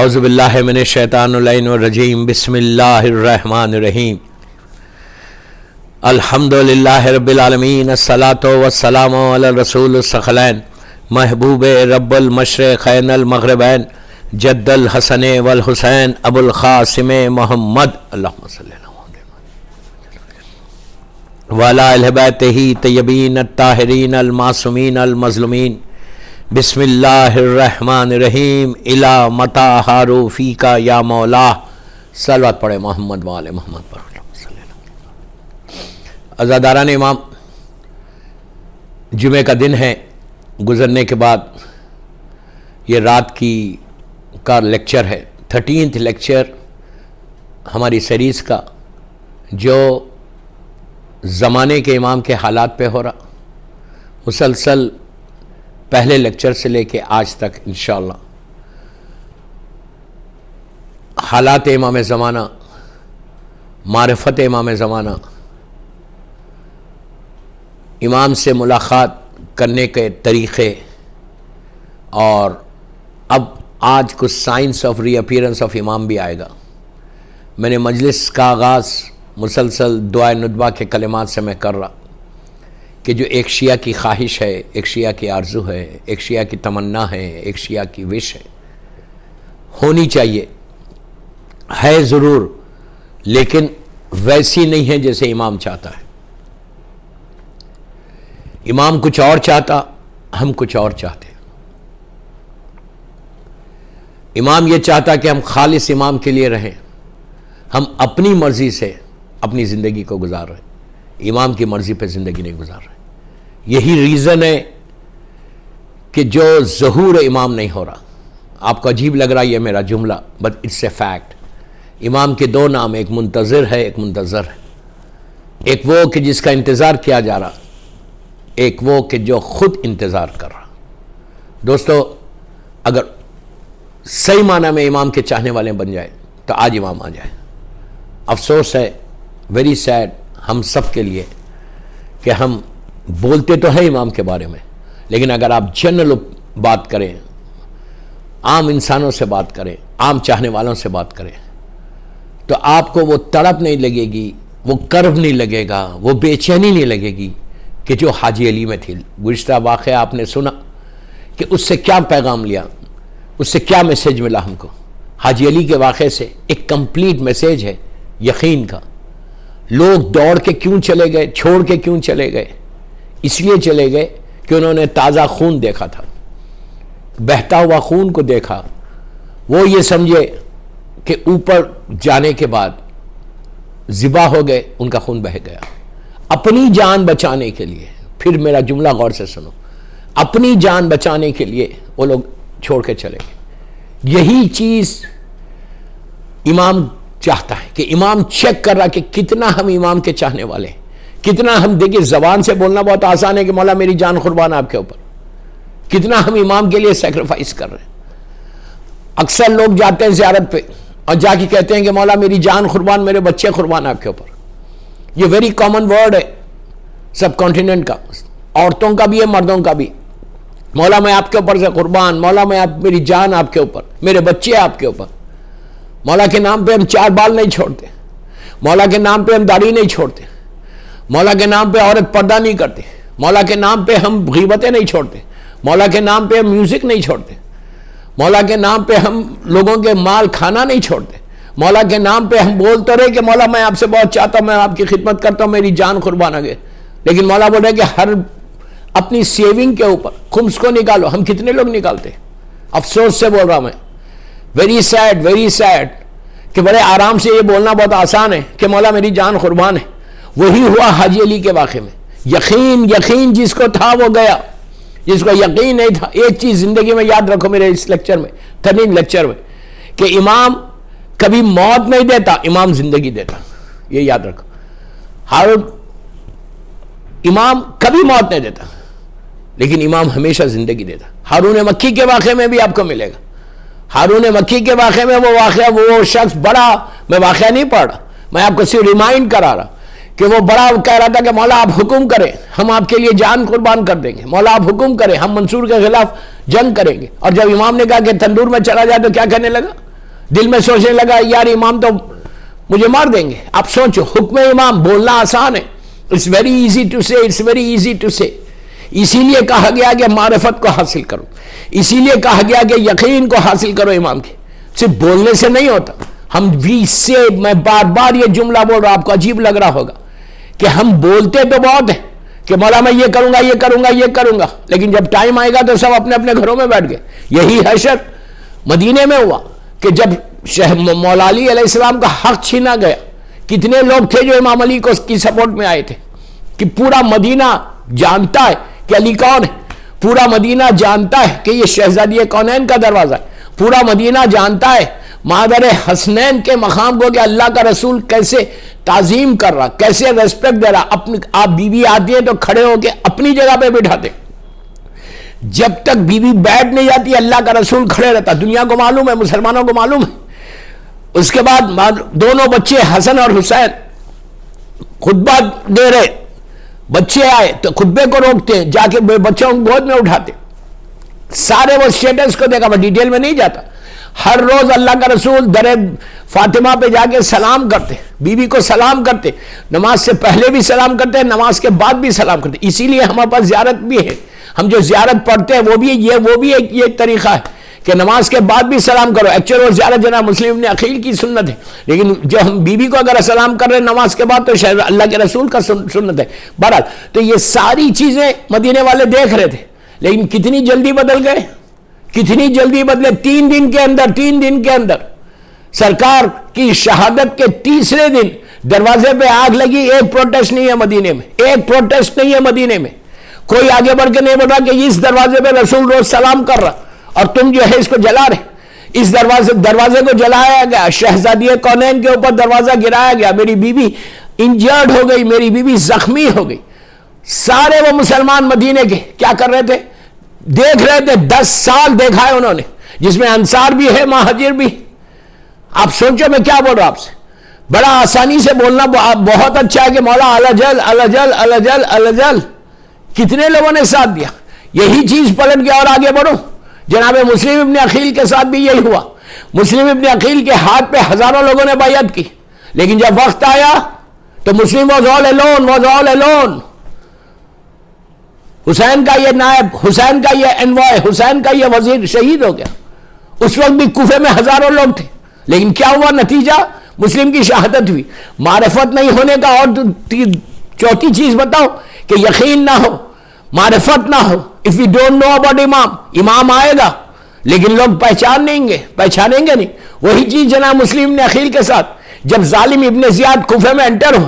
اعوذ باللہ من الشیطان اللعین الرجیم بسم اللہ الرحمن الرحیم الحمدللہ رب العالمین الصلاة والسلام علی الرسول الثقلین محبوب رب المشرقین المغربین جد الحسن والحسین ابو القاسم محمد اللہم صلی اللہ علیہ وعلی اہل بیتہ طیبین الطاہرین المعصومین المظلومین بسم اللہ الرحمن الرحیم الا متا ہارو فیکا یا مولا صلوات پڑھے محمد وآل محمد پر عزاداران امام، جمعہ کا دن ہے، گزرنے کے بعد یہ رات کا لیکچر ہے، 13th لیکچر ہماری سیریز کا، جو زمانے کے امام کے حالات پہ ہو رہا، مسلسل پہلے لیکچر سے لے کے آج تک انشاءاللہ حالات امام زمانہ، معرفت امام زمانہ، امام سے ملاقات کرنے کے طریقے، اور اب آج کچھ signs of reappearance of امام بھی آئے گا۔ میں نے مجلس کا آغاز مسلسل دعائے ندبہ کے کلمات سے میں کر رہا کہ جو ایک شیعہ کی خواہش ہے، ایک شیعہ کی آرزو ہے، ایک شیعہ کی تمنا ہے، ایک شیعہ کی وش ہے، ہونی چاہیے، ہے ضرور، لیکن ویسی نہیں ہے جیسے امام چاہتا ہے۔ امام کچھ اور چاہتا، ہم کچھ اور چاہتے۔ امام یہ چاہتا کہ ہم خالص امام کے لیے رہیں، ہم اپنی مرضی سے اپنی زندگی کو گزار رہے ہیں، امام کی مرضی پہ زندگی نہیں گزار رہے۔ یہی ریزن ہے کہ جو ظہور امام نہیں ہو رہا۔ آپ کو عجیب لگ رہا ہے یہ میرا جملہ، بٹ اٹس اے فیکٹ۔ امام کے دو نام، ایک منتظر ہے، ایک منتظر ہے۔ ایک وہ کہ جس کا انتظار کیا جا رہا، ایک وہ کہ جو خود انتظار کر رہا۔ دوستو، اگر صحیح معنی میں امام کے چاہنے والے بن جائے تو آج امام آ جائے۔ افسوس ہے، ویری سیڈ ہم سب کے لیے، کہ ہم بولتے تو ہیں امام کے بارے میں، لیکن اگر آپ جنرل بات کریں، عام انسانوں سے بات کریں، عام چاہنے والوں سے بات کریں، تو آپ کو وہ تڑپ نہیں لگے گی، وہ کرب نہیں لگے گا، وہ بے چینی نہیں لگے گی کہ جو حاجی علی میں تھی۔ گزشتہ واقعہ آپ نے سنا کہ اس سے کیا پیغام لیا، اس سے کیا میسیج ملا ہم کو۔ حاجی علی کے واقعے سے ایک کمپلیٹ میسیج ہے یقین کا۔ لوگ دوڑ کے کیوں چلے گئے، چھوڑ کے کیوں چلے گئے؟ اس لیے چلے گئے کہ انہوں نے تازہ خون دیکھا تھا، بہتا ہوا خون کو دیکھا۔ وہ یہ سمجھے کہ اوپر جانے کے بعد ذبح ہو گئے، ان کا خون بہہ گیا۔ اپنی جان بچانے کے لیے، پھر میرا جملہ غور سے سنو، اپنی جان بچانے کے لیے وہ لوگ چھوڑ کے چلے گئے۔ یہی چیز امام چاہتا ہے، کہ امام چیک کر رہا کہ کتنا ہم امام کے چاہنے والے ہیں، کتنا ہم، دیکھیں زبان سے بولنا بہت آسان ہے کہ مولا میری جان قربان آپ کے اوپر، کتنا ہم امام کے لیے سیکریفائس کر رہے ہیں۔ اکثر لوگ جاتے ہیں زیارت پہ اور جا کے کہتے ہیں کہ مولا میری جان قربان، میرے بچے قربان آپ کے اوپر۔ یہ ویری کامن ورڈ ہے سب کانٹیننٹ کا، عورتوں کا بھی ہے، مردوں کا بھی۔ مولا میں آپ کے اوپر سے قربان، مولا میری جان آپ کے اوپر، میرے بچے آپ کے اوپر۔ مولا کے نام پہ ہم 4 بال نہیں چھوڑتے، مولا کے نام پہ ہم داڑھی نہیں چھوڑتے، مولا کے نام پہ عورت پردہ نہیں کرتے، مولا کے نام پہ ہم غیبتیں نہیں چھوڑتے، مولا کے نام پہ ہم میوزک نہیں چھوڑتے، مولا کے نام پہ ہم لوگوں کے مال کھانا نہیں چھوڑتے، مولا کے نام پہ ہم بولتے رہے کہ مولا میں آپ سے بہت چاہتا ہوں، میں آپ کی خدمت کرتا ہوں، میری جان قربان آ گئے، لیکن مولا بول رہے کہ ہر اپنی سیونگ کے اوپر خمس کو نکالو۔ ہم کتنے لوگ نکالتے؟ افسوس سے بول رہا میں، ویری سیڈ کہ بڑے آرام سے یہ بولنا بہت آسان ہے کہ مولا میری جان قربان ہے۔ وہی ہوا حاجی علی کے واقعے میں۔ یقین جس کو تھا وہ گیا، جس کو یقین نہیں تھا۔ ایک چیز زندگی میں یاد رکھو، میرے اس لیکچر میں، 13 لیکچر میں، کہ امام کبھی موت نہیں دیتا، امام زندگی دیتا۔ یہ یاد رکھو، امام کبھی موت نہیں دیتا، لیکن امام ہمیشہ زندگی دیتا۔ ہارون مکی کے واقعے میں بھی آپ کو ملے گا۔ ہارون مکی کے واقعے میں وہ واقعہ، وہ شخص بڑا، میں واقعہ نہیں پڑھ رہا، میں آپ کو صرف ریمائنڈ کرا رہا کہ وہ بڑا کہہ رہا تھا کہ مولا آپ حکم کریں، ہم آپ کے لیے جان قربان کر دیں گے، مولا آپ حکم کریں، ہم منصور کے خلاف جنگ کریں گے۔ اور جب امام نے کہا کہ تندور میں چلا جائے تو کیا کہنے لگا؟ دل میں سوچنے لگا یار امام تو مجھے مار دیں گے. آپ سوچو, حکم امام بولنا آسان ہے, اٹس ویری ایزی ٹو سے, اٹس ویری ایزی ٹو سے. اسی لیے کہا گیا کہ معرفت کو حاصل کرو, اسی لیے کہا گیا کہ یقین کو حاصل کرو امام کے. صرف بولنے سے نہیں ہوتا. ہم بھی سے, میں بار بار یہ جملہ بول رہا, آپ کو عجیب لگ رہا ہوگا کہ ہم بولتے تو بہت ہیں کہ مولا میں یہ کروں گا یہ کروں گا یہ کروں گا, لیکن جب ٹائم آئے گا تو سب اپنے اپنے گھروں میں بیٹھ گئے. یہی حشر مدینے میں ہوا کہ جب مولا علی علیہ السلام کا حق چھینا گیا, کتنے لوگ تھے جو امام علی کو کی سپورٹ میں آئے تھے, کہ پورا مدینہ جانتا ہے کہ علی کون ہے, پورا مدینہ جانتا ہے کہ یہ شہزادی کونین کا دروازہ ہے, پورا مدینہ جانتا ہے مادر حسنین کے مقام کو کہ اللہ کا رسول کیسے تعظیم کر رہا, کیسے ریسپیکٹ دے رہا. آپ بیوی آتی ہے تو کھڑے ہو کے اپنی جگہ پہ بٹھاتے, جب تک بیوی بیٹھ نہیں جاتی اللہ کا رسول کھڑے رہتا. دنیا کو معلوم ہے, مسلمانوں کو معلوم ہے. اس کے بعد دونوں بچے حسن اور حسین خطبہ دے رہے, بچے آئے تو خطبے کو روکتے, جا کے بچوں کو گود میں اٹھاتے. سارے وہ اسٹیٹس کو دیکھا, میں ڈیٹیل میں نہیں جاتا. ہر روز اللہ کا رسول در فاطمہ پہ جا کے سلام کرتے, بیوی کو سلام کرتے, نماز سے پہلے بھی سلام کرتے, نماز کے بعد بھی سلام کرتے. اسی لیے ہمارے پاس زیارت بھی ہے, ہم جو زیارت پڑھتے ہیں وہ بھی ایک طریقہ ہے کہ نماز کے بعد بھی سلام کرو. ایکچوئل وہ زیارت جناب مسلم ابن عقیل کی سنت ہے, لیکن جو ہم بیوی کو اگر سلام کر رہے ہیں نماز کے بعد تو شاید اللہ کے رسول کا سنت ہے. بہرحال تو یہ ساری چیزیں مدینے والے دیکھ رہے تھے, لیکن کتنی جلدی بدل گئے, کتنی جلدی بدلے. 3 دن کے اندر سرکار کی شہادت کے تیسرے دن دروازے پہ آگ لگی. ایک پروٹیسٹ نہیں ہے مدینے میں, ایک پروٹیسٹ نہیں ہے مدینے میں. کوئی آگے بڑھ کے نہیں بول رہا کہ اس دروازے پہ رسول روز سلام کر رہا اور تم جو ہے اس کو جلا رہے. اس دروازے کو جلایا گیا, شہزادی کونین کے اوپر دروازہ گرایا گیا, میری بیوی انجرڈ ہو گئی, میری بیوی زخمی ہو گئی. سارے وہ مسلمان مدینے کے کیا کر رہے تھے, دیکھ رہے تھے. 10 سال دیکھا ہے انہوں نے, جس میں انصار بھی ہے مہاجر بھی. آپ سوچو میں کیا بول رہا ہوں آپ سے, بڑا آسانی سے بولنا بہت اچھا ہے کہ مولا الجل الجل الجل الجل. کتنے لوگوں نے ساتھ دیا. یہی چیز پلٹ گیا اور آگے بڑھو. جناب مسلم ابن عقیل کے ساتھ بھی یہی ہوا. مسلم ابن عقیل کے ہاتھ پہ ہزاروں لوگوں نے بیعت کی, لیکن جب وقت آیا تو مسلم واز آل alone. حسین کا یہ نائب, حسین کا یہ انوائے, حسین کا یہ وزیر شہید ہو گیا. اس وقت بھی کوفے میں ہزاروں لوگ تھے, لیکن کیا ہوا نتیجہ, مسلم کی شہادت ہوئی. معرفت نہیں ہونے کا اور چوتھی چیز بتاؤ کہ یقین نہ ہو, معرفت نہ ہو. if we don't know about امام آئے گا لیکن لوگ پہچانیں گے نہیں. وہی چیز جناب مسلم ابن عقیل کے ساتھ, جب ظالم ابن زیاد کوفے میں انٹر ہو,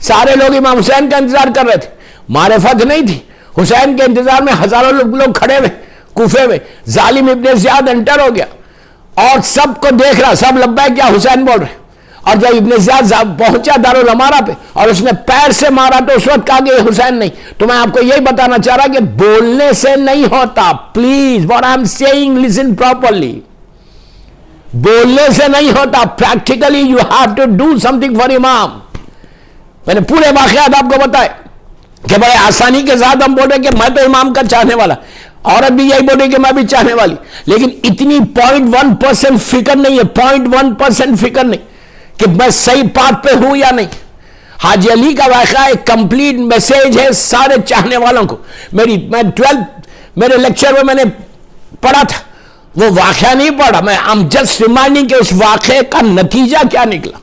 سارے لوگ امام حسین کا انتظار کر رہے تھے, معرفت نہیں تھی. حسین کے انتظار میں ہزاروں لوگ کھڑے ہوئے کوفے میں. ظالم ابن زیاد انٹر ہو گیا اور سب کو دیکھ رہا, سب لبیک کیا حسین بول رہے. اور جب ابن زیاد پہنچا دارالامارہ پہ اور اس نے پیر سے مارا تو اس وقت کہا کہ یہ حسین نہیں. تو میں آپ کو یہی بتانا چاہ رہا کہ بولنے سے نہیں ہوتا. Please what I'm saying listen properly. بولنے سے نہیں ہوتا. practically you have to do something for امام. میں نے پورے واقعات آپ کو بتائے کہ بڑے آسانی کے ساتھ ہم بول رہے کہ میں تو امام کا چاہنے والا, عورت بھی یہی بول رہی کہ میں بھی چاہنے والی, لیکن اتنی 0.1% فکر نہیں ہے, 0.1% فکر نہیں کہ میں صحیح پاتھ پہ ہوں یا نہیں. حاجی علی کا واقعہ ایک کمپلیٹ میسیج ہے سارے چاہنے والوں کو. میں 12 میرے لیکچر میں نے پڑھا تھا, وہ واقعہ نہیں پڑھا, میں I'm just reminding کہ اس واقعے کا نتیجہ کیا نکلا.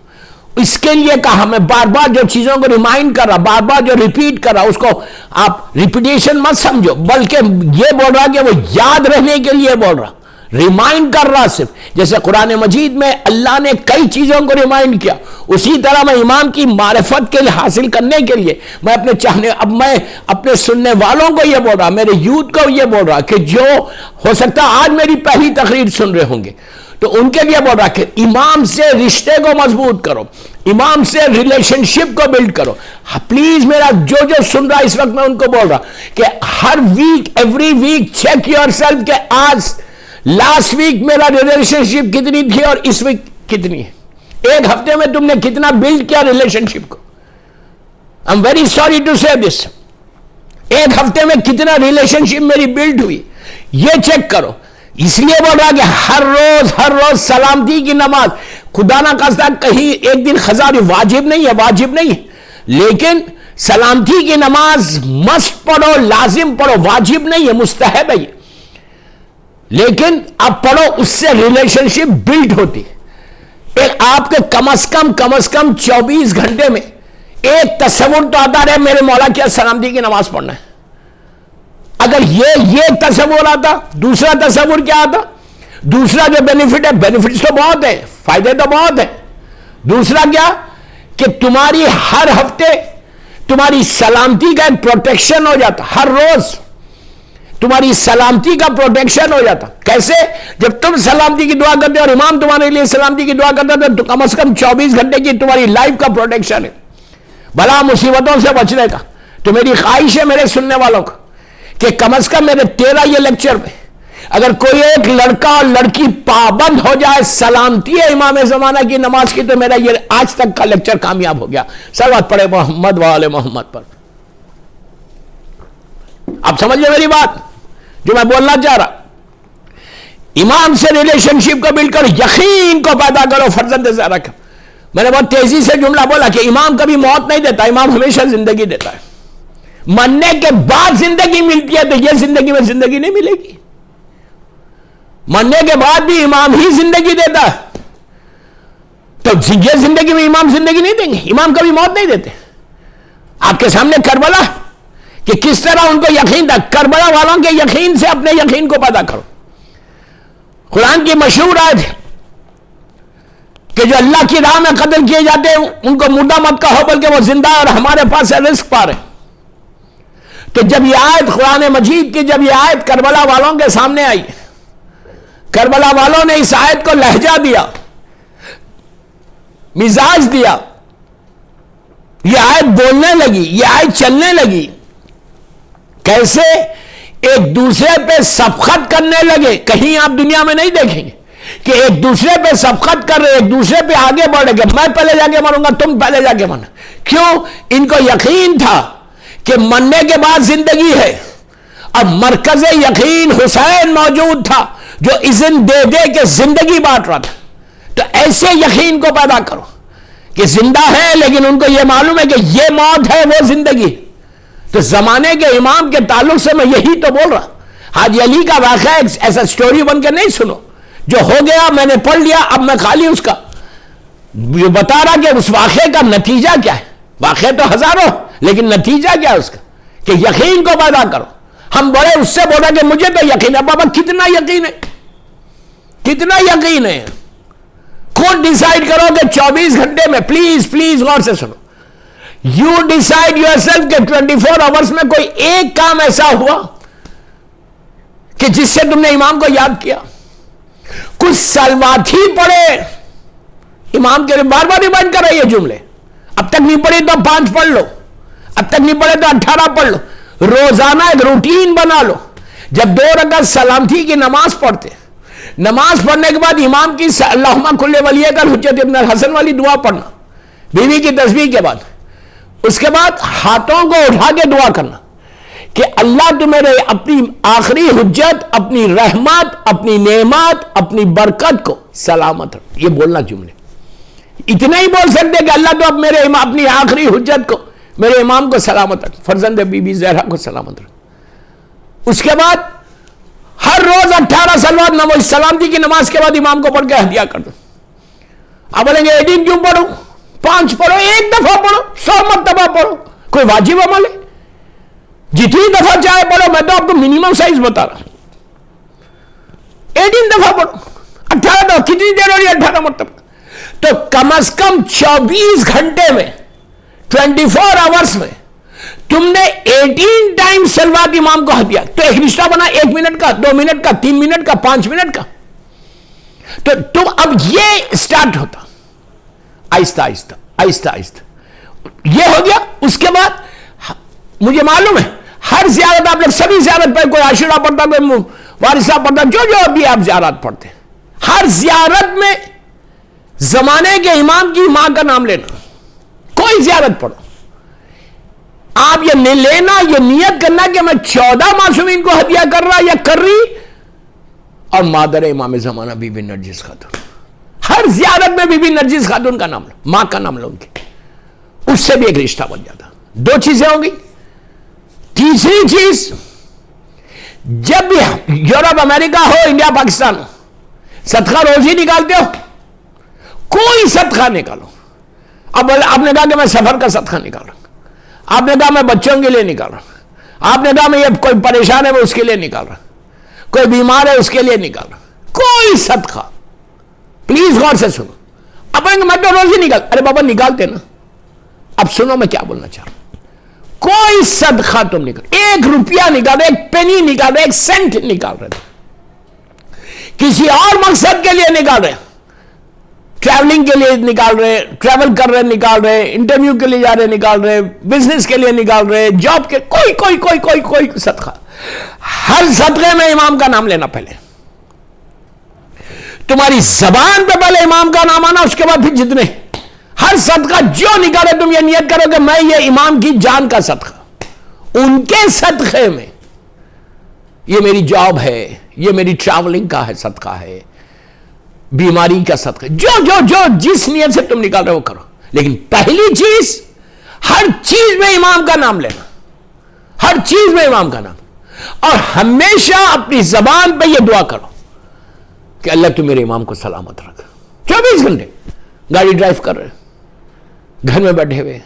اس کے لیے کہا, میں بار بار جو چیزوں کو ریمائنڈ کر رہا, بار بار جو ریپیٹ کر رہا, اس کو آپ ریپیٹیشن مت سمجھو, بلکہ یہ بول رہا کہ وہ یاد رہنے کے لیے بول رہا, ریمائنڈ کر رہا صرف. جیسے قرآن مجید میں اللہ نے کئی چیزوں کو ریمائنڈ کیا, اسی طرح میں امام کی معرفت کے حاصل کرنے کے لیے میں میں اپنے سننے والوں کو یہ بول رہا, میرے یوتھ کو یہ بول رہا کہ جو ہو سکتا آج میری پہلی تقریر سن رہے ہوں گے تو ان کے لیے بول رہا کہ امام سے رشتے کو مضبوط کرو, امام سے ریلیشن شپ کو بلڈ کرو. پلیز میرا جو سن رہا اس وقت میں ان کو بول رہا کہ ہر week, every week check yourself کہ آج لاسٹ ویک میرا ریلیشن شپ کتنی تھی اور اس ویک کتنی ہے. ایک ہفتے میں تم نے کتنا بلڈ کیا ریلیشن شپ کو. I am very sorry to say this. ایک ہفتے میں کتنا ریلیشن شپ میری بلڈ ہوئی, یہ چیک کرو. اس لیے بول رہا کہ ہر روز سلامتی کی نماز، خدا نہ خواستہ کہیں ایک دن قضا واجب نہیں ہے، لیکن سلامتی کی نماز مسٹ پڑھو، لازم پڑھو، واجب نہیں ہے، مستحب ہے یہ، لیکن اب پڑھو، اس سے ریلیشن شپ بلڈ ہوتی ہے۔ ایک آپ کے کم از کم 24 گھنٹے میں ایک تصور تو آتا رہے میرے مولا کیا سلامتی کی نماز پڑھنا ہے۔ اگر یہ تصور آتا، دوسرا تصور کیا آتا؟ دوسرا جو بینیفٹ ہے، بینیفٹس تو بہت ہے، فائدے تو بہت ہیں، دوسرا کیا کہ تمہاری ہر ہفتے تمہاری سلامتی کا ایک پروٹیکشن ہو جاتا، ہر روز تمہاری سلامتی کا پروٹیکشن ہو جاتا۔ کیسے؟ جب تم سلامتی کی دعا کرتے اور امام تمہارے لیے سلامتی کی دعا کرتا تو کم از کم 24 گھنٹے کی تمہاری لائف کا پروٹیکشن ہے، بلا مصیبتوں سے بچنے کا۔ تو میری خواہش ہے میرے سننے والوں کو کہ کم از کم میرے 13 یہ لیکچر میں اگر کوئی ایک لڑکا اور لڑکی پابند ہو جائے سلامتی ہے امام زمانہ کی نماز کی، تو میرا یہ آج تک کا لیکچر کامیاب ہو گیا۔ صلوات پڑھے محمد وآل محمد پر۔ اب سمجھے میری بات جو میں بولنا چاہ رہا؟ امام سے ریلیشن شپ کو بلڈ کرو، یقین کو پیدا کرو، فرزند زہرا کا۔ میں نے بہت تیزی سے جملہ بولا کہ امام کبھی موت نہیں دیتا، امام ہمیشہ زندگی دیتا ہے۔ مرنے کے بعد زندگی ملتی ہے، تو یہ زندگی میں زندگی نہیں ملے گی۔ مرنے کے بعد بھی امام ہی زندگی دیتا ہے، تو یہ زندگی میں امام زندگی نہیں دیں گے، امام کبھی موت نہیں دیتے۔ آپ کے سامنے کربلا کہ کس طرح ان کو یقین تھا، کربلا والوں کے یقین سے اپنے یقین کو پیدا کرو۔ قرآن کی مشہور آیت ہے کہ جو اللہ کی راہ میں قتل کیے جاتے ہیں ان کو مردہ مت کہو، بلکہ وہ زندہ اور ہمارے پاس سے رزق پا رہے ہیں۔ تو جب یہ آیت قرآن مجید کی جب یہ آیت کربلا والوں کے سامنے آئی، کربلا والوں نے اس آیت کو لہجہ دیا، مزاج دیا، یہ آیت بولنے لگی، یہ آیت چلنے لگی۔ کیسے؟ ایک دوسرے پہ سبقت کرنے لگے۔ کہیں آپ دنیا میں نہیں دیکھیں گے کہ ایک دوسرے پہ سبقت کر رہے، ایک دوسرے پہ آگے بڑھ رہے کہ میں پہلے جا کے مروں گا، تم پہلے جا کے مرنا۔ کیوں؟ ان کو یقین تھا کہ مرنے کے بعد زندگی ہے، اور مرکز یقین حسین موجود تھا جو اذن دے دے کے زندگی بانٹ رہا تھا۔ تو ایسے یقین کو پیدا کرو کہ زندہ ہے، لیکن ان کو یہ معلوم ہے کہ یہ موت ہے، وہ زندگی۔ تو زمانے کے امام کے تعلق سے میں یہی تو بول رہا۔ حاجی علی کا واقعہ ایسا سٹوری بن کے نہیں سنو جو ہو گیا میں نے پڑھ لیا اب میں خالی اس کا یہ بتا رہا کہ اس واقعے کا نتیجہ کیا ہے۔ واقعے تو ہزاروں، لیکن نتیجہ کیا ہے اس کا کہ یقین کو پیدا کرو۔ ہم بڑے اس سے بول رہے کہ مجھے تو یقین ہے۔ بابا کتنا یقین ہے، کتنا یقین ہے؟ خود ڈیسائیڈ کرو کہ 24 گھنٹے میں، پلیز غور سے سنو، یو ڈیسائیڈ یور سیلف کہ 24 آورس میں کوئی ایک کام ایسا ہوا کہ جس سے تم نے امام کو یاد کیا، کچھ سلوات ہی پڑھے امام کے، بار بار ریمائنڈ کر رہے یہ جملے، اب تک نہیں پڑھی تو 5 پڑھ لو، اب تک نہیں پڑھے تو 18 پڑھ لو، روزانہ ایک روٹین بنا لو۔ جب 2 رکعت سلامتی کی نماز پڑھتے، نماز پڑھنے کے بعد امام کی اللہم کل ولی کا حجت ابن الحسن والی دعا پڑھنا، بیوی کی تسبیح کے بعد، اس کے بعد ہاتھوں کو اٹھا کے دعا کرنا کہ اللہ تو میرے اپنی آخری حجت، اپنی رحمت، اپنی نعمت، اپنی برکت کو سلامت رکھ۔ یہ بولنا جملے اتنا ہی بول سکتے کہ اللہ تو اب میرے اپنی آخری حجت کو، میرے امام کو سلامت رکھ، فرزند بی بی زہرا کو سلامت رکھ۔ اس کے بعد ہر روز 18 صلوات نماز سلامتی کی نماز کے بعد امام کو پڑھ کے ہدیہ کر دو۔ اب بولیں گے 18 کیوں پڑھو؟ 5 پڑھو، ایک دفعہ پڑھو، 100 مرتبہ پڑھو، کوئی واجب عمل ہے؟ جتنی دفعہ چاہے پڑھو، میں تو آپ کو منیمم سائز بتا رہا ہوں۔ 18 دفعہ پڑھو، 18 دفعہ کتنی دیر ہو رہی ہے؟ 18 مرتبہ۔ تو کم از کم 24 گھنٹے میں، 24 آورس میں تم نے 18 ٹائم سلوات امام کو ہدیہ، تو ایک رشتہ بنا 1 منٹ کا، 2 منٹ کا، 3 منٹ کا، 5 منٹ کا۔ تو تم اب یہ اسٹارٹ ہوتا آہستہ آہستہ آہستہ آہستہ، یہ ہو گیا۔ اس کے بعد مجھے معلوم ہے ہر زیارت آپ لوگ سبھی زیارت پہ، کوئی عاشورہ پڑھتا، کوئی وارثہ پڑھتا، جو جو ابھی آپ زیارت پڑھتے ہیں، ہر زیارت میں زمانے کے امام کی ماں کا نام لینا، کوئی زیارت پڑھو، آپ یہ لینا، یہ نیت کرنا کہ میں 14 معصومین کو ہدیہ کر رہا یا کر رہی، اور مادر امام زمانہ بی بی نرجس خاتون. ہر زیارت میں بی بی نرجس خاتون کا نام لو, ماں کا نام لو ان کی, اس سے بھی ایک رشتہ بن جاتا. 2 چیزیں ہوں گی. تیسری چیز, جب بھی یورپ امریکہ ہو, انڈیا پاکستان ہو, صدقہ روزی نکالتے ہو, کوئی صدقہ نکالو. اب آپ نے کہا کہ میں سفر کا صدقہ نکال رہا ہوں, آپ نے کہا میں بچوں کے لیے نکال رہا ہوں, آپ نے کہا میں یہ کوئی پریشان ہے میں اس کے لیے نکال رہا ہوں, کوئی بیمار ہے اس کے لیے نکال رہا ہوں, کوئی صدقہ. پلیز غور سے سنو. اب میں تو روزی نکال, ارے بابا نکالتے نا. اب سنو میں کیا بولنا چاہ رہا ہوں. کوئی صدقہ تم نکال, 1 روپیہ نکال رہے, 1 پینی نکال رہے, 1 سینٹ نکال رہے, کسی اور مقصد کے لیے نکال رہے, ٹریولنگ کے لیے نکال رہے, ٹریول کر رہے نکال رہے, انٹرویو کے لیے جا رہے نکال رہے, بزنس کے لیے نکال رہے, جاب کے, کوئی صدقہ. ہر صدقے میں امام کا نام لینا. پہلے تمہاری زبان پہ پہلے امام کا نام آنا, اس کے بعد پھر جتنے ہر صدقہ جو نکالے تم یہ نیت کرو کہ میں یہ امام کی جان کا صدقہ, ان کے صدقے میں, یہ میری جاب ہے, یہ میری ٹریولنگ کا ہے صدقہ ہے, بیماری کا صدقہ, جو جس نیت سے تم نکال رہے ہو کرو. لیکن پہلی چیز, ہر چیز میں امام کا نام لینا, ہر چیز میں امام کا نام. اور ہمیشہ اپنی زبان پہ یہ دعا کرو کہ اللہ تو میرے امام کو سلامت رکھ. 24 گھنٹے گاڑی ڈرائیو کر رہے, گھر میں بیٹھے ہوئے,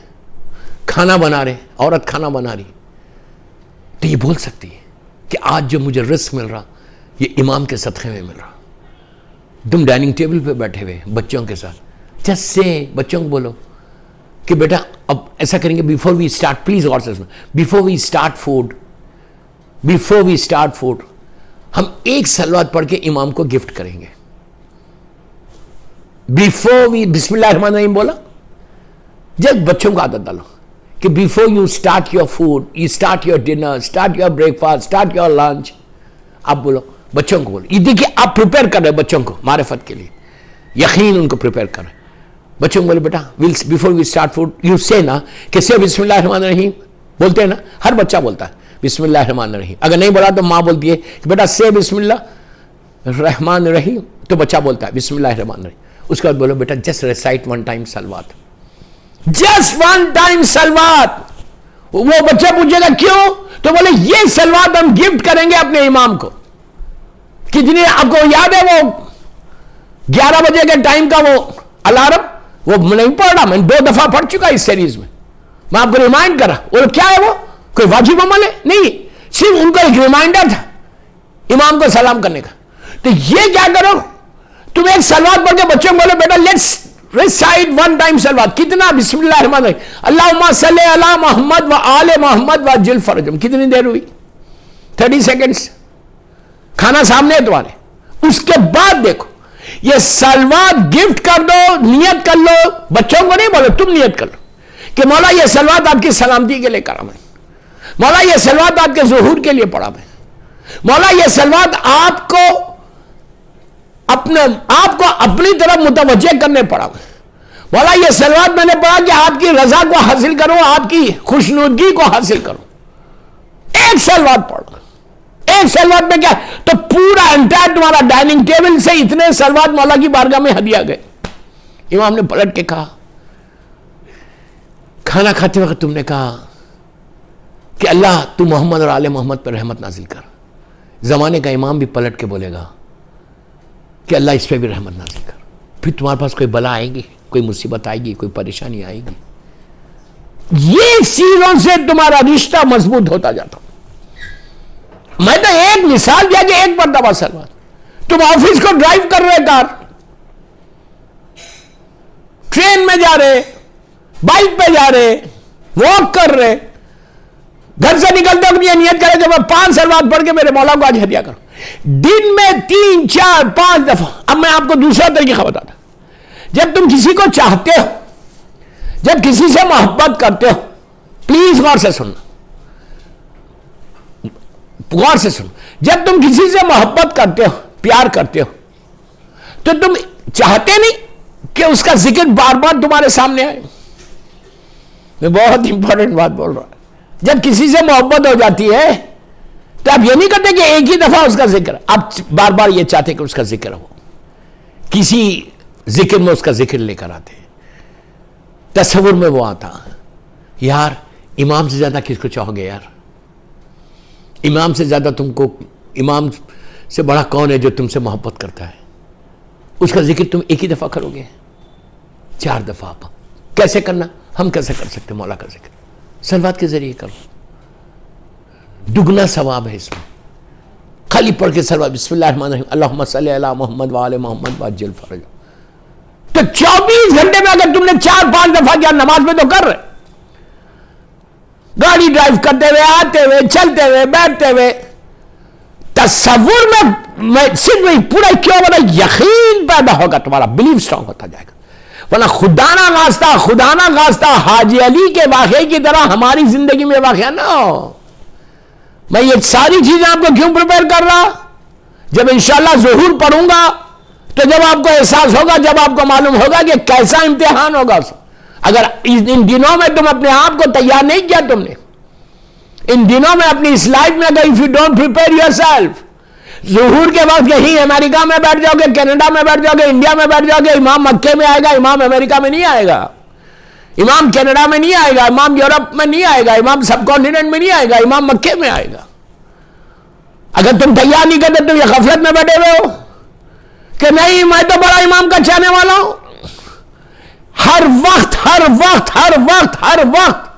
کھانا بنا رہے, عورت کھانا بنا رہی, تو یہ بول سکتی ہے کہ آج جو مجھے رزق مل رہا یہ امام کے صدقے میں مل رہا. تم ڈائننگ ٹیبل پہ بیٹھے ہوئے بچوں کے ساتھ, جس سے بچوں کو بولو کہ بیٹا اب ایسا کریں گے, بیفور وی اسٹارٹ, پلیز غور سے سنو, بیفور وی اسٹارٹ فوڈ ہم 1 صلوات پڑھ کے امام کو گفٹ کریں گے. بیفور وی بسم اللہ الرحمن الرحیم بولا. جب بچوں کو عادت ڈالو کہ before you start your food, you start your dinner, start your break fast, start your lunch, آپ بولو, بچوں کو بولو. یہ دیکھیے آپ پریپیئر کر رہے بچوں کو معرفت کے لیے, یقین ان کو پریپیئر کر رہے. بچوں کو بولے بیٹا before we start food you say نا کہ سے بسم اللہ الرحمن الرحیم بولتے ہیں نا, ہر بچہ بولتا ہے بسم اللہ الرحمن الرحیم. اگر نہیں بولا تو ماں بولتی ہے کہ بیٹا سے بسم اللہ الرحمن الرحیم, تو بچہ بولتا ہے بسم اللہ الرحمن الرحیم. اس کے بعد بولو بیٹا جسٹ ریسائٹ 1 ٹائم سلوات, جسٹ 1 ٹائم سلوات. وہ بچہ پوچھے گا کیوں, تو بولے یہ سلوات ہم گفٹ کریں گے اپنے امام کو. کتنی آپ کو یاد ہے وہ 11 بجے کے ٹائم کا وہ الارم, وہ نہیں پڑھ رہا, میں 2 دفعہ پڑھ چکا اس سیریز میں آپ کو ریمائنڈ کرا. وہ کیا ہے, وہ کوئی واجب عمل ہے نہیں, صرف ان کا ایک ریمائنڈر تھا امام کو سلام کرنے کا. تو یہ کیا کرو, تم ایک سلوات پڑھ کے بچوں کو بولو بیٹا لیٹس ریسائٹ 1 ٹائم سلوات. کتنا, بسم اللہ الرحمن الرحیم, اللہم صلی علی محمد و آل محمد وعجل فرجہم. کتنی دیر ہوئی, 30 سیکنڈز. کھانا سامنے ہے تمہارے. اس کے بعد دیکھو یہ سلوات گفٹ کر دو, نیت کر لو. بچوں کو نہیں بولو, تم نیت کر لو کہ مولا یہ سلوات آپ کی سلامتی کے لیے کرا میں, مولا یہ سلوات آپ کے ظہور کے لیے پڑھا میں, مولا یہ سلوات آپ کو اپنی طرف متوجہ کرنے پڑا میں, مولا یہ سلوات میں نے پڑھا کہ آپ کی رضا کو حاصل کروں, آپ کی خوشنودگی کو حاصل کروں. ایک سلوات پڑھو, ایک سلوات میں کیا, تو پورا انٹائر تمہارا ڈائننگ ٹیبل سے اتنے سلوات مولا کی بارگاہ میں ہدیہ گئے. امام نے پلٹ کے کہا, کھانا کھاتے وقت تم نے کہا کہ اللہ تو محمد اور آل محمد پر رحمت نازل کر. زمانے کا امام بھی پلٹ کے بولے گا کہ اللہ اس پہ بھی رحمت نازل کر. پھر تمہارے پاس کوئی بلا آئے گی, کوئی مصیبت آئے گی, کوئی پریشانی آئے گی. یہ چیزوں سے تمہارا رشتہ مضبوط ہوتا جاتا. میں تو ایک مثال دیا کہ 1 مرتبہ سلوات. تم آفس کو ڈرائیو کر رہے, کار ٹرین میں جا رہے, بائک پہ جا رہے, واک کر رہے, گھر سے نکلتے اپنی نیت کرے کہ میں 5 سلوات پڑھ کے میرے مولا کو آج ہدیہ کروں. دن میں 3, 4, 5 دفعہ. اب میں آپ کو دوسرا طریقہ بتاتا. جب تم کسی کو چاہتے ہو, جب کسی سے محبت کرتے ہو, پلیز غور سے سننا, غور سے سنو. جب تم کسی سے محبت کرتے ہو, پیار کرتے ہو, تو تم چاہتے نہیں کہ اس کا ذکر بار بار تمہارے سامنے آئے. میں بہت امپورٹنٹ بات بول رہا ہوں. جب کسی سے محبت ہو جاتی ہے تو آپ یہ نہیں کرتے کہ ایک ہی دفعہ اس کا ذکر، آپ بار بار یہ چاہتے کہ اس کا ذکر ہو، کسی ذکر میں اس کا ذکر لے کر آتے. تصور میں وہ آتا، یار امام سے زیادہ کس کو چاہو گے یار؟ امام سے زیادہ تم کو، امام سے بڑا کون ہے جو تم سے محبت کرتا ہے؟ اس کا ذکر تم ایک ہی دفعہ کرو گے، 4 دفعہ آپ کیسے کرنا؟ ہم کیسے کر سکتے؟ مولا کا ذکر صلوات کے ذریعے کرو، دگنا ثواب ہے اس میں. خالی پڑھ کے صلوات، بسم اللہ الرحمن الرحیم، اللہم صلی علی محمد وآل محمد وعجل فرج. تو 24 گھنٹے میں اگر تم نے 4-5 دفعہ کیا، نماز میں تو کر رہے، گاڑی ڈرائیو کرتے ہوئے، آتے ہوئے، چلتے ہوئے، بیٹھتے ہوئے. تصور میں صرف پورا کیوں بنا یقین پیدا ہوگا، تمہارا بلیف اسٹرانگ ہوتا جائے گا. ورنہ خدا نہ خواستہ حاجی علی کے واقعے کی طرح ہماری زندگی میں واقعہ نہ ہو. میں یہ ساری چیزیں آپ کو کیوں پریپئر کر رہا؟ جب انشاءاللہ ظہور پڑھوں گا تو جب آپ کو احساس ہوگا، جب آپ کو معلوم ہوگا کہ کیسا امتحان ہوگا. اگر ان دنوں میں تم اپنے آپ کو تیار نہیں کیا، تم نے ان دنوں میں اپنی اس لائف میں اگر if you don't prepare yourself، ظہور کے وقت کہیں امریکہ میں بیٹھ جاؤ گے، کینیڈا میں بیٹھ جاؤ گے، انڈیا میں بیٹھ جاؤ گے، امام مکے میں آئے گا، امام امریکہ میں نہیں آئے گا، امام کینیڈا میں نہیں آئے گا، امام یورپ میں نہیں آئے گا، امام سب کانٹیننٹ میں نہیں آئے گا، امام مکے میں آئے گا. اگر تم تیار نہیں کرتے، تم یہ غفلت میں بیٹھے ہوئے ہو کہ نہیں میں تو بڑا امام کا چاہنے والا ہوں. ہر وقت ہر وقت ہر وقت ہر وقت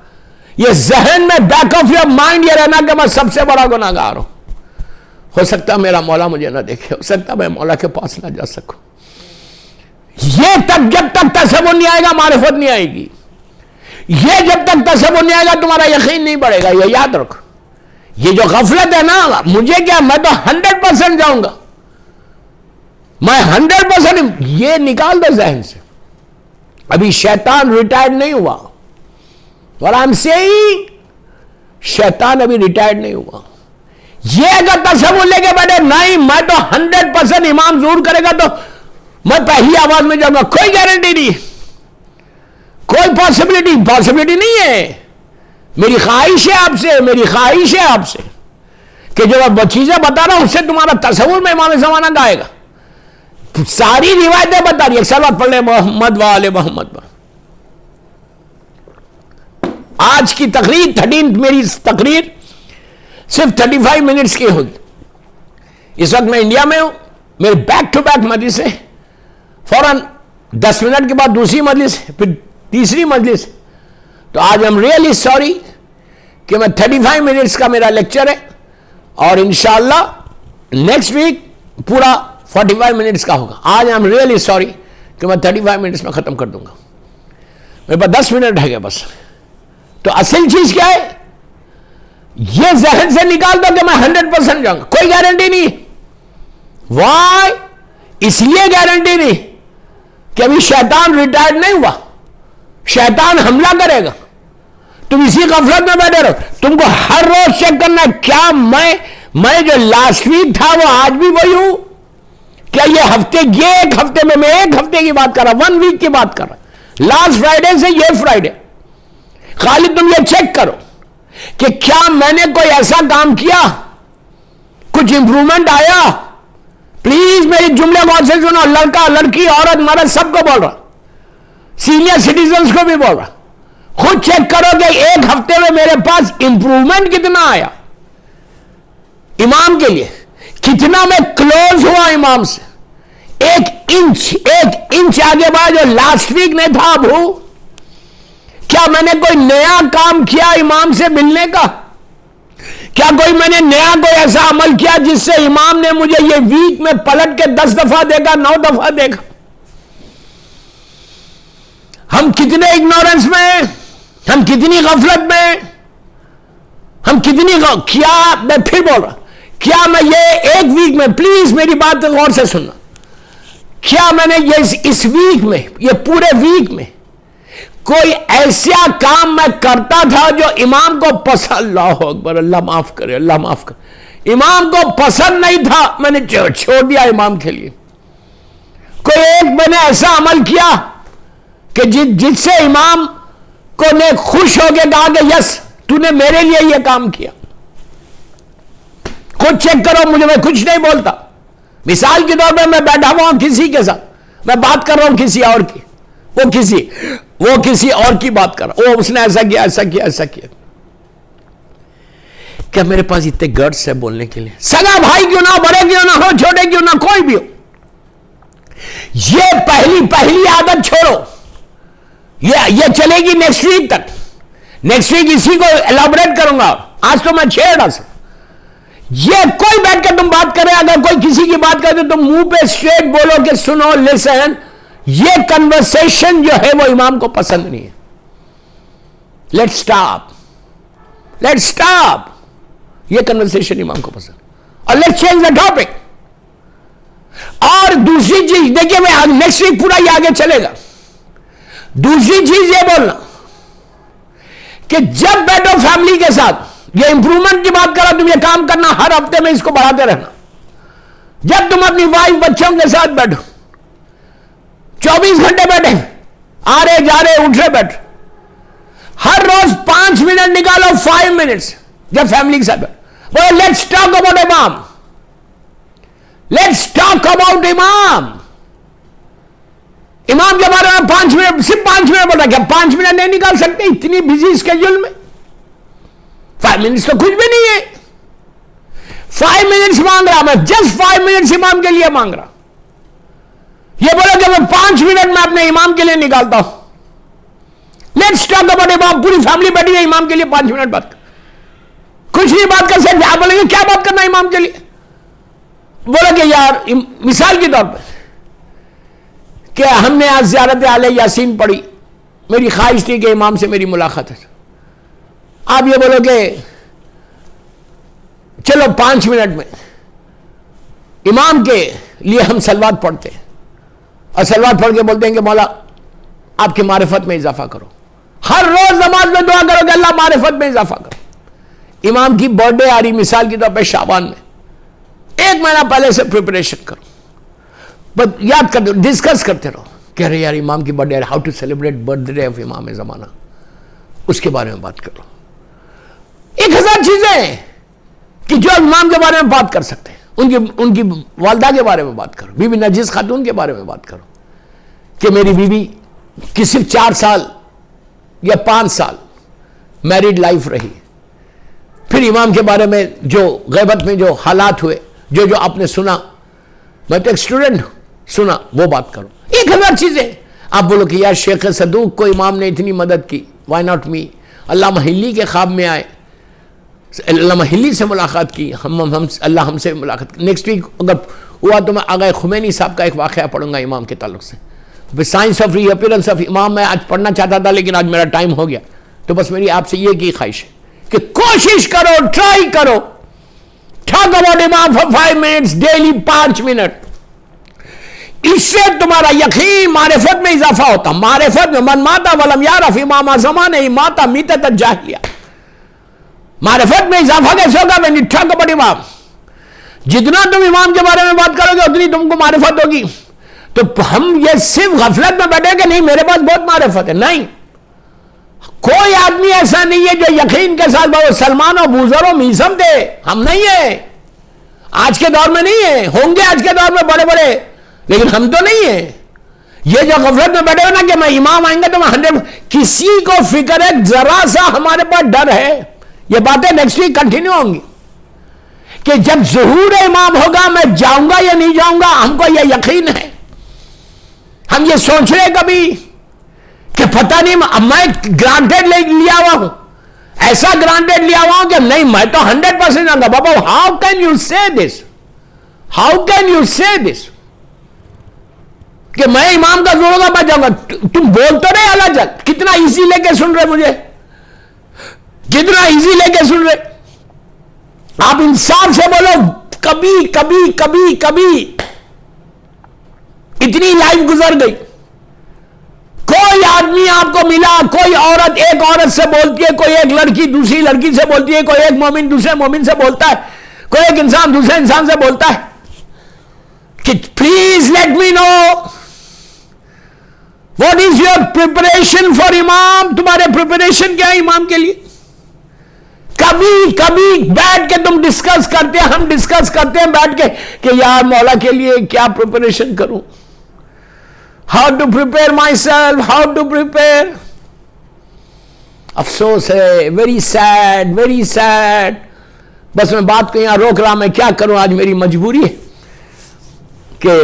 یہ ذہن میں بیک آف یور مائنڈ یہ رہنا کہ میں سب سے بڑا گناہگار ہوں. ہو سکتا ہے میرا مولا مجھے نہ دیکھے، ہو سکتا ہے میں مولا کے پاس نہ جا سکوں. یہ تک جب تک تصور نہیں آئے گا معرفت نہیں آئے گی. یہ جب تک تصور نہیں آئے گا تمہارا یقین نہیں بڑھے گا. یہ یاد رکھو. یہ جو غفلت ہے نا، مجھے کیا، میں تو 100% جاؤں گا، میں 100%، یہ نکال دو ذہن سے. ابھی شیطان ریٹائرڈ نہیں ہوا. What I'm saying، شیطان ابھی ریٹائرڈ نہیں ہوا. یہ اگر تصور لے کے بیٹھے نہیں میں تو 100% امام ظہور کرے گا تو میں پہلی آواز میں جاؤں گا، کوئی گارنٹی نہیں، کوئی پاسبلٹی نہیں ہے. میری خواہش ہے آپ سے، میری خواہش ہے آپ سے کہ جو میں چیزیں بتا رہا ہوں اس سے تمہارا تصور میں امام زمانہ کا آئے گا. ساری روایتیں بتا رہی ہے، صلوات پڑھ لے محمد وآل محمد. آج کی تقریر 13 میری تقریر صرف 35 منٹس کی ہوگی. اس وقت میں انڈیا میں ہوں، میرے بیک ٹو بیک مجلس ہے، فوراً 10 منٹ کے بعد دوسری مجلس، پھر تیسری مجلس. تو آج I'm really sorry کہ میں 35 منٹس کا میرا لیکچر ہے اور انشاءاللہ نیکسٹ ویک پورا 45 منٹس کا ہوگا. آج I'm really sorry کہ میں 35 منٹس میں ختم کر دوں گا. میرے پاس 10 منٹ ہے گا بس. تو اصل چیز کیا ہے؟ یہ ذہن سے نکال دو کہ میں 100% جاؤں گا. کوئی گارنٹی نہیں. وائی؟ اس لیے گارنٹی نہیں کہ ابھی شیطان ریٹائرڈ نہیں ہوا. شیطان حملہ کرے گا. تم اسی غفلت میں بیٹھے رہو. تم کو ہر روز چیک کرنا ہے کیا میں جو لاسٹ ویک تھا وہ آج بھی وہی ہوں؟ کیا یہ ہفتے، یہ ایک ہفتے میں ایک ہفتے کی بات کر رہا ہوں، 1 ویک کی بات کر رہا ہوں، لاسٹ فرائیڈے سے یہ فرائیڈے. خالی تم یہ چیک کرو کہ کیا میں نے کوئی ایسا کام کیا، کچھ امپرومنٹ آیا. پلیز میری جملے غور سے سنو. لڑکا، لڑکی، عورت، مرد سب کو بول رہا، سینئر سٹیزنز کو بھی بول رہا. خود چیک کرو کہ ایک ہفتے میں میرے پاس امپرومنٹ کتنا آیا. امام کے لیے کتنا میں کلوز ہوا امام سے. 1 انچ آگے بڑھا جو لاسٹ ویک نہیں تھا اب ہوں. کیا میں نے کوئی نیا کام کیا امام سے ملنے کا؟ کیا میں نے نیا کوئی ایسا عمل کیا جس سے امام نے مجھے یہ ویک میں پلٹ کے 10 دفعہ دیکھا، 9 دفعہ دیکھا؟ ہم کتنے اگنورنس میں، ہم کتنی غفلت میں، ہم کتنی کیا. میں پھر بول رہا، کیا میں یہ ایک ویک میں، پلیز میری بات غور سے سننا، کیا میں نے یہ اس ویک میں، یہ پورے ویک میں کوئی ایسا کام میں کرتا تھا جو امام کو پسند، اللہ اکبر، اللہ معاف کرے، اللہ معاف کرے، امام کو پسند نہیں تھا، میں نے چھوڑ دیا امام کے لیے. کوئی ایک میں نے ایسا عمل کیا کہ جس سے امام کو نے خوش ہو کے کہا کہ یس تو نے میرے لیے یہ کام کیا. خود چیک کرو مجھے، میں کچھ نہیں بولتا. مثال کے طور پہ میں بیٹھا ہوا ہوں کسی کے ساتھ، میں بات کر رہا ہوں کسی اور کی، وہ کسی اور کی بات کر رہا، اس نے ایسا کیا ایسا کیا ایسا کیا. کیا میرے پاس اتنے گٹس ہے بولنے کے لیے؟ سگا بھائی کیوں نہ ہو، بڑے کیوں نہ ہو، چھوٹے کیوں نہ، کوئی بھی ہو، یہ پہلی عادت چھوڑو. یہ چلے گی نیکسٹ ویک تک. نیکسٹ ویک اسی کو ایلابریٹ کروں گا، آج تو میں چھیڑا سا. یہ کوئی بیٹھ کر تم بات کرے، اگر کوئی کسی کی بات کرے تو منہ پہ اسٹریٹ بولو کہ سنو، لسن. یہ کنورسیشن جو ہے وہ امام کو پسند نہیں ہے. Let's stop. یہ کنورسیشن امام کو پسند. اور لیٹس چینج دا ٹاپک. اور دوسری چیز دیکھیے، میں نیکسٹ ویک پورا یہ آگے چلے گا. دوسری چیز یہ بولنا کہ جب بیٹھو فیملی کے ساتھ، یہ امپرومنٹ کی بات کرا، تم یہ کام کرنا ہر ہفتے میں اس کو بڑھاتے رہنا. جب تم اپنی وائف بچوں کے ساتھ بیٹھو، 24 گھنٹے بیٹھے، آ رہے جا رہے اٹھ رہے بیٹھ، ہر روز 5 منٹ نکالو، 5 منٹس جب فیملی کے ساتھ بیٹھو، بولو لیٹس ٹاک اباؤٹ امام، لیٹس ٹاک اباؤٹ امام. امام کے بارے میں 5 منٹ، صرف 5 منٹ بول رہا. کیا 5 منٹ نہیں نکال سکتے اتنی بزی اسکیڈول میں؟ 5 منٹس تو کچھ بھی نہیں ہے. 5 منٹس مانگ رہا میں، جسٹ 5 منٹس امام کے لیے مانگ رہا. یہ بولا کہ میں 5 منٹ میں اپنے امام کے لیے نکالتا ہوں. لیٹس ٹاک اباؤٹ امام. پوری فیملی بیٹھی ہے، امام کے لیے 5 منٹ بات کر. کچھ نہیں بات کر سکتے. آپ بولیں گے کیا بات کرنا امام کے لیے؟ بولا کہ یار مثال کے طور پہ کہ ہم نے آج زیارت اعلی یاسین پڑھی، میری خواہش تھی کہ امام سے میری ملاقات ہے. آپ یہ بولو کہ چلو 5 منٹ میں امام کے لیے ہم صلوات پڑھتے ہیں، اور صلوات پڑھ کے بولتے ہیں کہ مولا آپ کی معرفت میں اضافہ کرو. ہر روز نماز میں دعا کرو کہ اللہ معرفت میں اضافہ کرو. امام کی برتھ ڈے آ رہی مثال کے طور پہ شعبان میں، 1 مہینہ پہلے سے پریپریشن کرو، بس یاد کرتے رہو، ڈسکس کرتے رہو. کہہ رہے یار امام کی birthday, how to celebrate birthday of امام زمانہ، اس کے بارے میں بات کرو. 1000 چیزیں ہیں کہ جو امام کے بارے میں بات کر سکتے ہیں. ان کی والدہ کے بارے میں بات کرو، بی بی نرجس خاتون کے بارے میں بات کرو کہ میری بیوی کی صرف 4 سال یا 5 سال میریڈ لائف رہی. پھر امام کے بارے میں جو غیبت میں جو حالات ہوئے، جو آپ نے سنا، میں تو ایک اسٹوڈنٹ ہوں، سنا، وہ بات کرو. 1000 چیزیں. آپ بولو کہ یار شیخ صدوق کو امام نے اتنی مدد کی، وائی ناٹ می. علامہ ہلی کے خواب میں آئے، علامہ ہلی سے ملاقات کی، اللہ ہم سے ملاقات کی. نیکسٹ ویک اگر ہوا تو میں آغا خمینی صاحب کا ایک واقعہ پڑھوں گا امام کے تعلق سے. Signs of reappearance of امام میں آج پڑھنا چاہتا تھا، لیکن آج میرا ٹائم ہو گیا. تو بس میری آپ سے یہ کی خواہش ہے کہ کوشش کرو، ٹرائی کرو، ٹاک اباؤٹ امام فار 5 منٹس ڈیلی، 5 منٹ. اس سے تمہارا یقین، معرفت میں اضافہ ہوتا. معرفت میں من ماتا ولم یعرف امام زمانہ ماتا میتۃ الجاہلیہ. معرفت میں اضافہ کیسے ہوگا؟ when you talk about امام. جتنا تم امام کے بارے میں بات کرو گے اتنی تم کو معرفت ہوگی. تو ہم یہ صرف غفلت میں بیٹھے کہ نہیں میرے پاس بہت معرفت ہے. نہیں، کوئی آدمی ایسا نہیں ہے جو یقین کے ساتھ بہت سلمان و بوزر و میزم تھے. ہم نہیں ہیں، آج کے دور میں نہیں ہیں. ہوں گے آج کے دور میں بڑے بڑے، لیکن ہم تو نہیں ہیں. یہ جو غفلت میں بیٹھے ہو نا کہ میں امام آئیں گے تو میں 100، کسی کو فکر ہے ذرا سا ہمارے پاس ڈر ہے. یہ باتیں نیکسٹ ویک کنٹینیو ہوں گی کہ جب ظہور امام ہوگا میں جاؤں گا یا نہیں جاؤں گا. ہم کو یہ یقین ہے. ہم یہ سوچ رہے کبھی کہ پتہ نہیں میں گرانٹیڈ لیا ہوا ہوں، ایسا گرانٹیڈ لیا ہوا ہوں کہ نہیں میں تو 100% جاؤں گا. بابا ہاؤ کین یو سے دس، ہاؤ کین یو سے دس کہ میں امام کا ظہور ہوگا میں جاؤں گا. تم بول تو رہے اللہ جل، کتنا ایزی لے کے سن رہے مجھے، کتنا ایزی لے کے سن رہے. آپ انصاف سے بولو، کبھی کبھی کبھی کبھی اتنی لائف گزر گئی، کوئی آدمی آپ کو ملا، کوئی عورت ایک عورت سے بولتی ہے، کوئی ایک لڑکی دوسری لڑکی سے بولتی ہے، کوئی ایک مومن دوسرے مومن سے بولتا ہے، کوئی ایک انسان دوسرے انسان سے بولتا ہے کہ please let me know what is your preparation for امام. تمہارے پریپریشن کیا ہے امام کے لیے؟ کبھی کبھی بیٹھ کے تم ڈسکس کرتے ہیں، ہم ڈسکس کرتے ہیں بیٹھ کے کہ یار مولا کے لیے کیا پریپریشن کروں، how to prepare myself, how to prepare. افسوس ہے، ویری سیڈ، ویری سیڈ. بس میں بات کو یہاں روک رہا، میں کیا کروں، آج میری مجبوری ہے کہ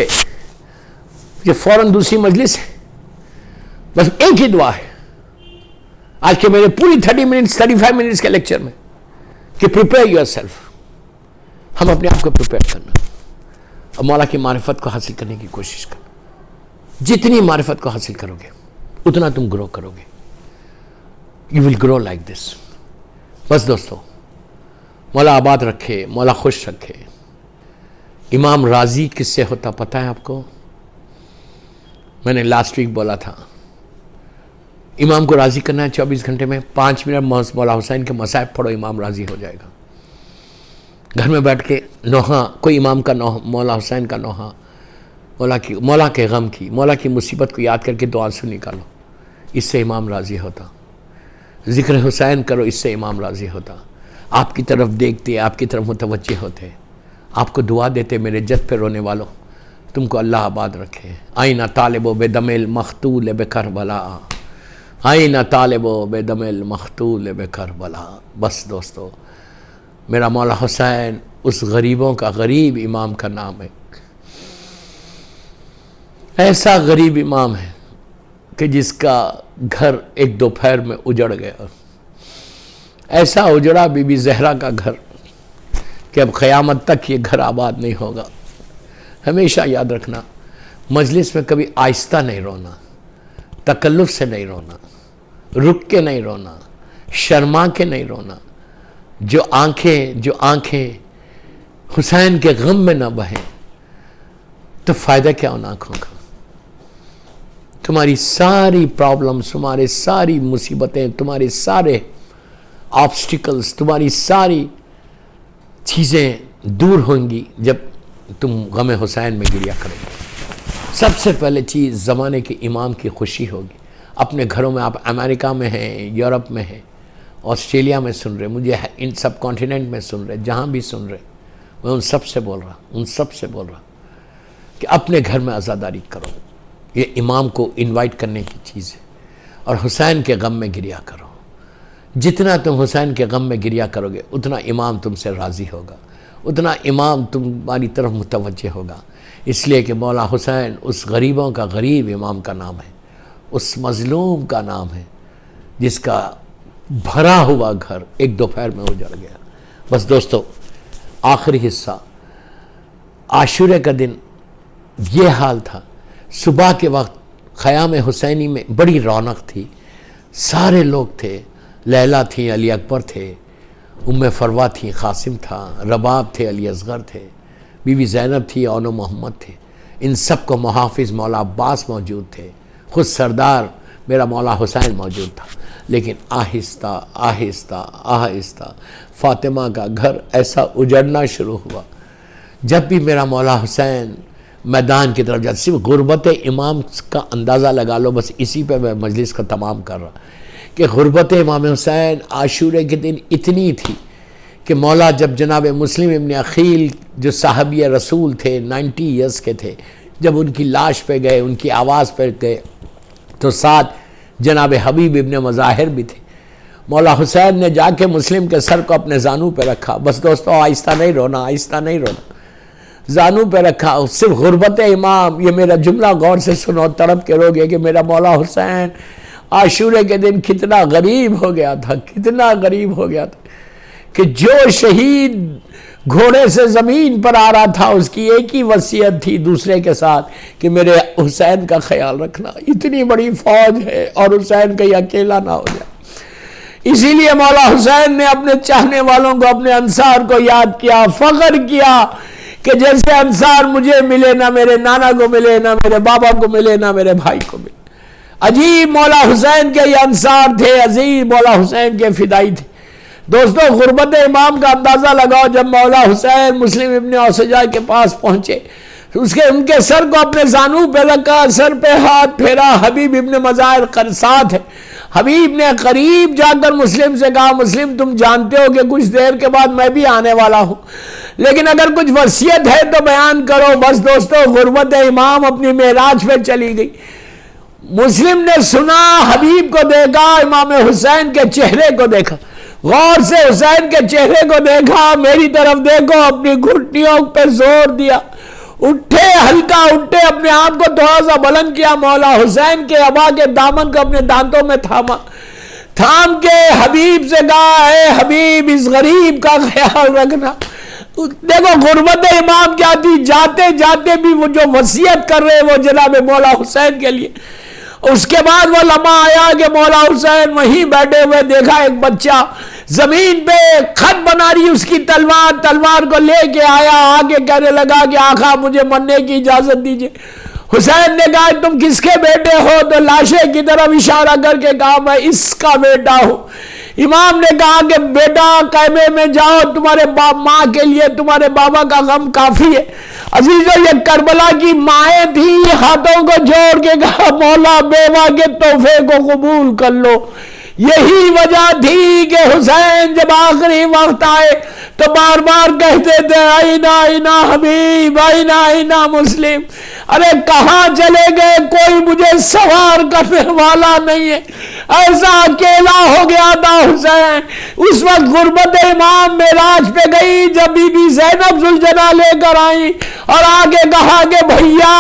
یہ فوراً دوسری مجلس ہے. بس ایک ہی دعا ہے آج کے میرے پوری 35 منٹس کے لیکچر میں کہ پریپیئر یور سیلف. ہم اپنے آپ کو پریپیئر کرنا اور مولا کی معرفت کو حاصل کرنے کی کوشش کرنا. جتنی معرفت کو حاصل کرو گے اتنا تم گرو کرو گے. You will grow like this. بس دوستو، مولا آباد رکھے، مولا خوش رکھے. امام راضی کس سے ہوتا پتہ ہے آپ کو؟ میں نے لاسٹ ویک بولا تھا امام کو راضی کرنا ہے 24 گھنٹے میں 5 منٹ مولا حسین کے مصائب پڑھو، امام راضی ہو جائے گا. گھر میں بیٹھ کے نوحہ، کوئی امام کا نوحہ، مولا حسین کا نوحہ، مولا کے غم کی، مولا کی مصیبت کو یاد کر کے 2 آنسو نکالو، اس سے امام راضی ہوتا. ذکر حسین کرو، اس سے امام راضی ہوتا. آپ کی طرف دیکھتے، آپ کی طرف متوجہ ہوتے، آپ کو دعا دیتے، میرے جد پہ رونے والوں تم کو اللہ آباد رکھے. آئینہ طالب و بے دم المقتول بے کربلا، آئینہ طالب و بے دم المقتول بے کربلا. بس دوستو، میرا مولا حسین اس غریبوں کا غریب امام کا نام ہے. ایسا غریب امام ہے کہ جس کا گھر ایک دوپہر میں اجڑ گیا. ایسا اجڑا بی بی زہرا کا گھر کہ اب قیامت تک یہ گھر آباد نہیں ہوگا. ہمیشہ یاد رکھنا، مجلس میں کبھی آہستہ نہیں رونا، تکلف سے نہیں رونا، رک کے نہیں رونا، شرما کے نہیں رونا. جو آنکھیں حسین کے غم میں نہ بہیں تو فائدہ کیا ان آنکھوں کا؟ تمہاری ساری پرابلمز، تمہاری ساری مصیبتیں، تمہارے سارے آبسٹیکلز، تمہاری ساری چیزیں دور ہوں گی جب تم غم حسین میں گریا کرو گے. سب سے پہلے چیز زمانے کے امام کی خوشی ہوگی. اپنے گھروں میں، آپ امریکہ میں ہیں، یورپ میں ہیں، آسٹریلیا میں سن رہے، مجھے ان سب کانٹیننٹ میں سن رہے، جہاں بھی سن رہے، میں ان سب سے بول رہا کہ اپنے گھر میں عزاداری کرو. یہ امام کو انوائٹ کرنے کی چیز ہے. اور حسین کے غم میں گریا کرو. جتنا تم حسین کے غم میں گریا کرو گے اتنا امام تم سے راضی ہوگا، اتنا امام تمہاری طرف متوجہ ہوگا. اس لیے کہ مولا حسین اس غریبوں کا غریب امام کا نام ہے، اس مظلوم کا نام ہے جس کا بھرا ہوا گھر ایک دوپہر میں اجڑ گیا. بس دوستو، آخری حصہ عاشورے کا دن یہ حال تھا. صبح کے وقت خیام حسینی میں بڑی رونق تھی، سارے لوگ تھے. لیلا تھی، علی اکبر تھے، ام فروا تھی، قاسم تھا، رباب تھے، علی اصغر تھے، بی بی زینب تھی، اون محمد تھے. ان سب کو محافظ مولا عباس موجود تھے، خود سردار میرا مولا حسین موجود تھا. لیکن آہستہ آہستہ آہستہ فاطمہ کا گھر ایسا اجڑنا شروع ہوا. جب بھی میرا مولا حسین میدان کی طرف جاتا، صرف غربت امام کا اندازہ لگا لو. بس اسی پہ میں مجلس کا تمام کر رہا کہ غربت امام حسین عاشورے کے دن اتنی تھی کہ مولا جب جناب مسلم ابن عقیل جو صحابی رسول تھے، 90 ایئرس کے تھے، جب ان کی لاش پہ گئے، ان کی آواز پہ گئے، تو ساتھ جناب حبیب ابن مظاہر بھی تھے. مولا حسین نے جا کے مسلم کے سر کو اپنے زانو پہ رکھا. بس دوستو، آہستہ نہیں رونا، آہستہ نہیں رونا. زانو پہ رکھا. صرف غربت امام، یہ میرا جملہ غور سے سنو، تڑپ کے رو گے کہ میرا مولا حسین عاشورے کے دن کتنا غریب ہو گیا تھا، کتنا غریب ہو گیا تھا کہ جو شہید گھوڑے سے زمین پر آ رہا تھا اس کی ایک ہی وصیت تھی دوسرے کے ساتھ کہ میرے حسین کا خیال رکھنا. اتنی بڑی فوج ہے اور حسین کہیں اکیلا نہ ہو جائے. اسی لیے مولا حسین نے اپنے چاہنے والوں کو، اپنے انصار کو یاد کیا، فخر کیا کہ جیسے انصار مجھے ملے، نہ میرے نانا کو ملے، نہ میرے بابا کو ملے، نہ میرے بھائی کو ملے. عجیب مولا حسین کے یہ انصار تھے، عزیز مولا حسین کے فدائی تھے. دوستو، غربت امام کا اندازہ لگاؤ. جب مولا حسین مسلم ابن اوسجا کے پاس پہنچے ان کے سر کو اپنے زانو پہ رکھا، سر پہ ہاتھ پھیرا. حبیب ابن مظاہر ساتھ ہے. حبیب نے قریب جا کر مسلم سے کہا مسلم تم جانتے ہو کہ کچھ دیر کے بعد میں بھی آنے والا ہوں، لیکن اگر کچھ وصیت ہے تو بیان کرو. بس دوستو غربت امام اپنی معراج پہ چلی گئی. مسلم نے سنا، حبیب کو دیکھا، امام حسین کے چہرے کو دیکھا، غور سے حسین کے چہرے کو دیکھا، میری طرف دیکھو، اپنی گھٹنیوں پہ زور دیا، اٹھے، ہلکا اٹھے، اپنے آپ کو تھوڑا سا بلند کیا، مولا حسین کے ابا کے دامن کو اپنے دانتوں میں تھاما، تھام کے حبیب سے کہا اے حبیب اس غریب کا خیال رکھنا. دیکھو غربت امام کیا تھی، جاتے جاتے بھی وہ جو وصیت کر رہے وہ جناب مولا حسین کے لیے. اس کے بعد وہ لمحہ آیا کہ مولا حسین وہیں بیٹھے ہوئے، دیکھا ایک بچہ زمین پہ خط بنا رہی اس کی تلوار کو لے کے آیا، آگے کہنے لگا کہ آقا مجھے مرنے کی اجازت دیجئے. حسین نے کہا تم کس کے بیٹے ہو؟ تو لاشے کی طرف اشارہ کر کے کہا میں اس کا بیٹا ہوں. امام نے کہا کہ بیٹا خیمے میں جاؤ، تمہارے ماں کے لیے تمہارے بابا کا غم کافی ہے. عزیزو یہ کربلا کی مائیں تھیں، ہاتھوں کو جوڑ کے کہا مولا بیوہ کے تحفے کو قبول کر لو. یہی وجہ تھی کہ حسین جب آخری وقت آئے تو بار بار کہتے تھے آئینہ آئینہ حبیب، آئینہ آئینہ مسلم. ارے کہاں چلے گئے؟ کوئی مجھے سوار کرنے والا نہیں ہے. ایسا اکیلا ہو گیا تھا حسین. اس وقت غربت امام معراج پہ گئی جب بی بی زینب ذوالجلالہ لے کر آئی اور آگے کہا کہ بھیا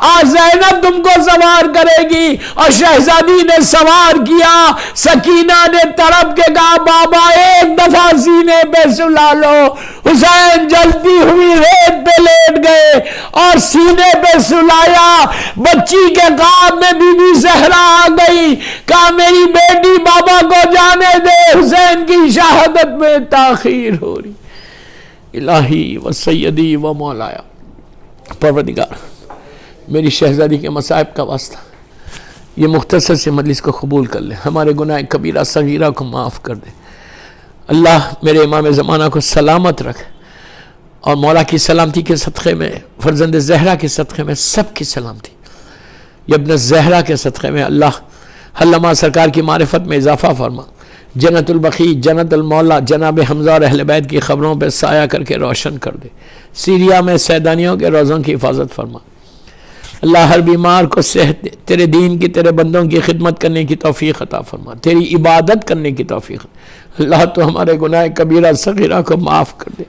آج زینب تم کو سوار کرے گی، اور شہزادی نے سوار کیا. سکینہ نے تڑپ کے کہا بابا ایک دفعہ سینے پہ سلا لو. حسین جلتی ہوئی ریت پہ لیٹ گئے اور سینے پہ سلایا. بچی کے خواب میں بی بی زہرا آ گئی، کہا میری بیٹی بابا کو جانے دے، حسین کی شہادت میں تاخیر ہو رہی. الہی و سیدی و مولایا، پروردگار میری شہزادی کے مصائب کا واسطہ یہ مختصر سے مجلس کو قبول کر لے، ہمارے گناہ کبیرہ صغیرہ کو معاف کر دے. اللہ میرے امام زمانہ کو سلامت رکھ، اور مولا کی سلامتی کے صدقے میں، فرزند زہرا کے صدقے میں، سب کی سلامتی، ابن زہرا کے صدقے میں اللہ علامہ سرکار کی معرفت میں اضافہ فرما. جنت البقیع، جنت المولا جناب حمزہ اور اہل بیت کی خبروں پہ سایہ کر کے روشن کر دے. سیریا میں سیدانیوں کے روزوں کی حفاظت فرما. اللہ ہر بیمار کو صحت دے، تیرے دین کی، تیرے بندوں کی خدمت کرنے کی توفیق عطا فرما، تیری عبادت کرنے کی توفیق. اللہ تو ہمارے گناہ کبیرہ صغیرہ کو معاف کر دے.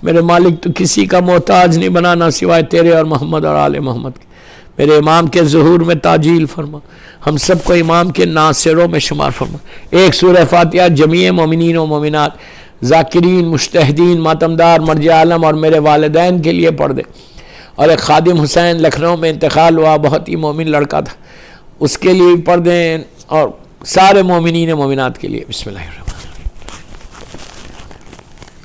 میرے مالک تو کسی کا محتاج نہیں بنانا سوائے تیرے اور محمد اور آل محمد کے. میرے امام کے ظہور میں تعجیل فرما، ہم سب کو امام کے ناصروں میں شمار فرما. ایک سورہ فاتحہ جمیع مومنین و مومنات، ذاکرین، مجتہدین، ماتمدار، مرجع عالم اور میرے والدین کے لیے پڑھ دے. اور ایک خادم حسین لکھنؤ میں انتقال ہوا، بہت ہی مومن لڑکا تھا، اس کے لیے پڑھ دیں، اور سارے مومنین و مومنات کے لیے. بسم اللہ الرحمن